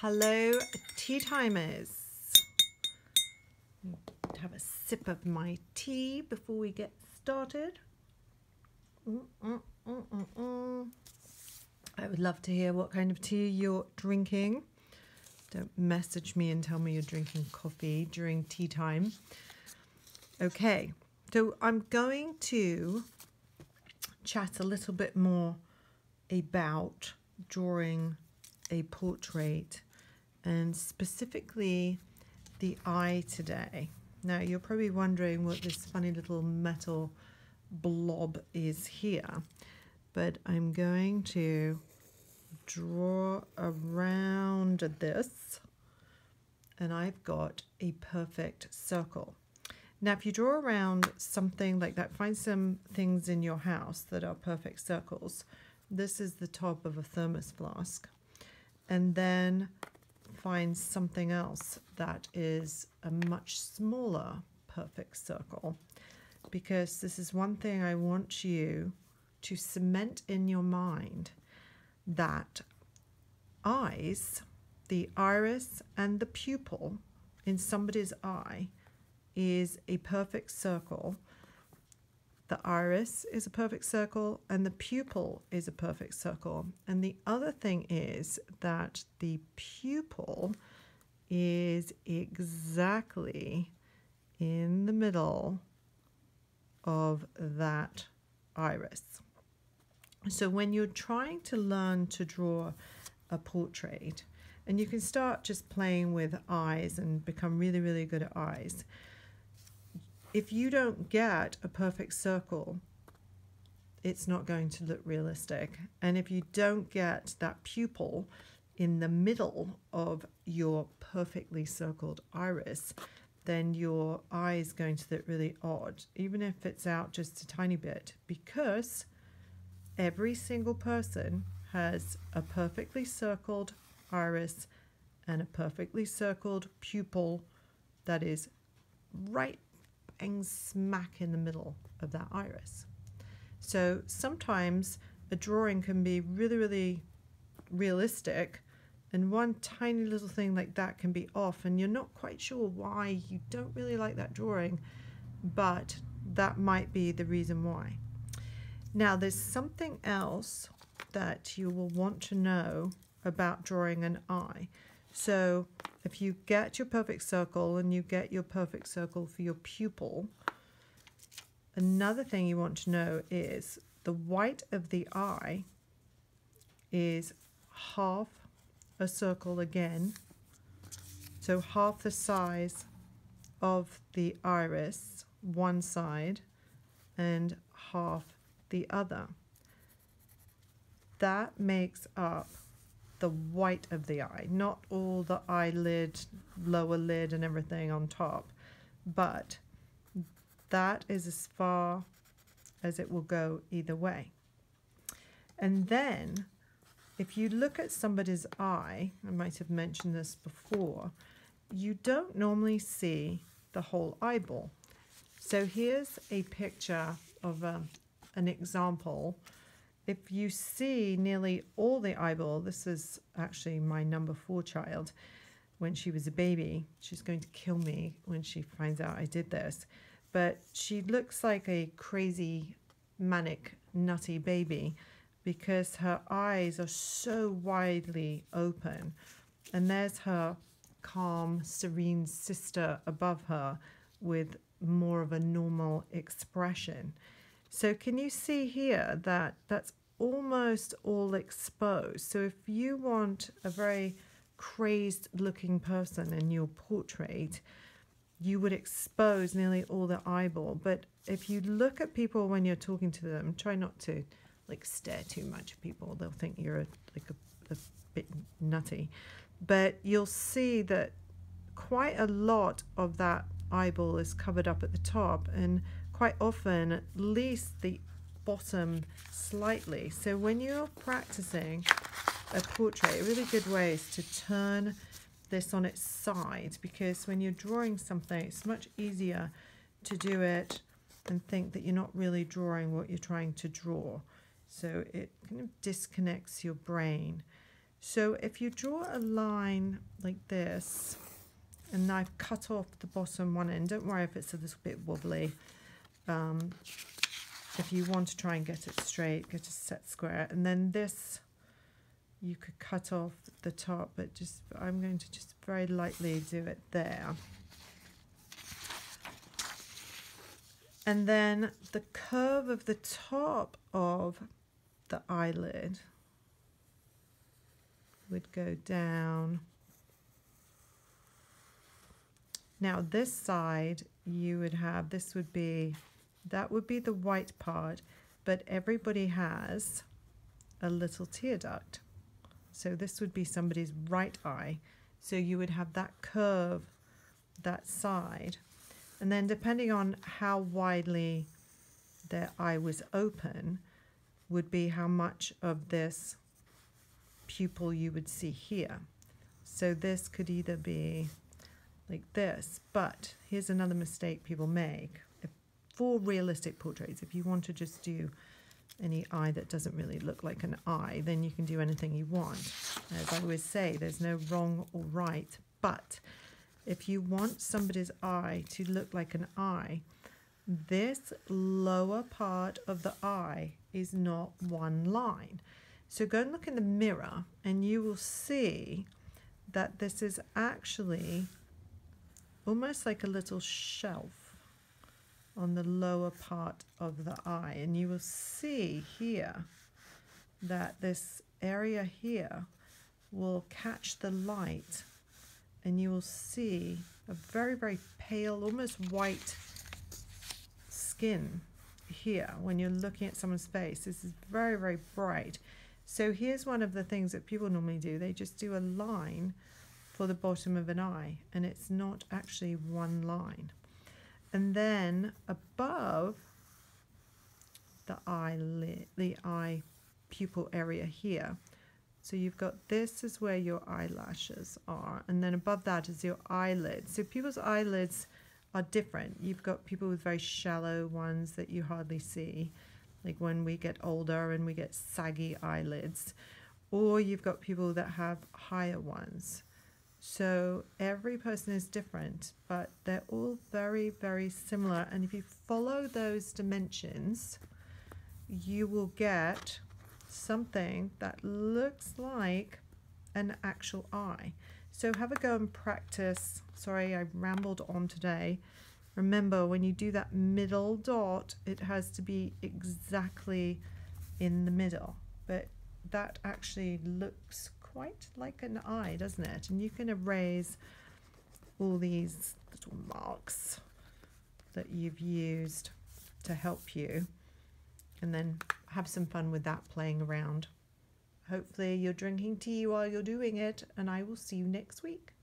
Hello, tea timers. Have a sip of my tea before we get started. I would love to hear what kind of tea you're drinking. Don't message me and tell me you're drinking coffee during tea time. Okay, so I'm going to chat a little bit more about drawing a portrait and specifically the eye today. Now you're probably wondering what this funny little metal blob is here, but I'm going to draw around this and I've got a perfect circle. Now if you draw around something like that, find some things in your house that are perfect circles. This is the top of a thermos flask, and then find something else that is a much smaller perfect circle, because this is one thing I want you to cement in your mind, that eyes, the iris and the pupil in somebody's eye is a perfect circle. The iris is a perfect circle and the pupil is a perfect circle. And the other thing is that the pupil is exactly in the middle of that iris. So when you're trying to learn to draw a portrait, and you can start just playing with eyes and become really, really good at eyes. If you don't get a perfect circle, it's not going to look realistic. And if you don't get that pupil in the middle of your perfectly circled iris, then your eye is going to look really odd, even if it's out just a tiny bit, because every single person has a perfectly circled iris and a perfectly circled pupil that is right bang smack in the middle of that iris. So sometimes a drawing can be really, really realistic, and one tiny little thing like that can be off, and you're not quite sure why you don't really like that drawing, but that might be the reason why. Now there's something else that you will want to know about drawing an eye. So if you get your perfect circle and you get your perfect circle for your pupil, another thing you want to know is the white of the eye is half a circle again. So half the size of the iris, one side, and half the other. That makes up the white of the eye, not all the eyelid, lower lid and everything on top, but that is as far as it will go either way. And then if you look at somebody's eye, I might have mentioned this before, you don't normally see the whole eyeball. So here's a picture of an example. If you see nearly all the eyeball, this is actually my number 4 child when she was a baby. She's going to kill me when she finds out I did this. But she looks like a crazy, manic, nutty baby because her eyes are so widely open. And there's her calm, serene sister above her with more of a normal expression. So can you see here that that's almost all exposed? So if you want a very crazed looking person in your portrait, you would expose nearly all the eyeball. But if you look at people when you're talking to them, try not to like stare too much at people. They'll think you're a bit nutty. But you'll see that quite a lot of that eyeball is covered up at the top, and quite often at least the bottom slightly. So when you're practicing a portrait, a really good way is to turn this on its side, because when you're drawing something, it's much easier to do it and think that you're not really drawing what you're trying to draw. So it kind of disconnects your brain. So if you draw a line like this, and I've cut off the bottom one end, don't worry if it's a little bit wobbly. If you want to try and get it straight, get a set square, and then this, you could cut off the top, but just I'm going to just very lightly do it there. And then the curve of the top of the eyelid would go down. Now this side you would have, this would be, that would be the white part, but everybody has a little tear duct. So this would be somebody's right eye. So you would have that curve, that side. And then depending on how widely their eye was open would be how much of this pupil you would see here. So this could either be like this, but here's another mistake people make. For realistic portraits, if you want to just do any eye that doesn't really look like an eye, then you can do anything you want. As I always say, there's no wrong or right, but if you want somebody's eye to look like an eye, this lower part of the eye is not one line. So go and look in the mirror and you will see that this is actually almost like a little shelf on the lower part of the eye. And you will see here that this area here will catch the light and you will see a very, very pale, almost white skin here when you're looking at someone's face. This is very, very bright. So here's one of the things that people normally do. They just do a line for the bottom of an eye, and it's not actually one line. And then above the eyelid, the eye pupil area here, so you've got, this is where your eyelashes are, and then above that is your eyelid. So people's eyelids are different. You've got people with very shallow ones that you hardly see, like when we get older and we get saggy eyelids, or you've got people that have higher ones. So every person is different, but they're all very, very similar. And if you follow those dimensions, you will get something that looks like an actual eye. So have a go and practice. Sorry, I rambled on today. Remember, when you do that middle dot, it has to be exactly in the middle. But that actually looks quite like an eye, doesn't it? And you can erase all these little marks that you've used to help you, and then have some fun with that, playing around. Hopefully you're drinking tea while you're doing it, and I will see you next week.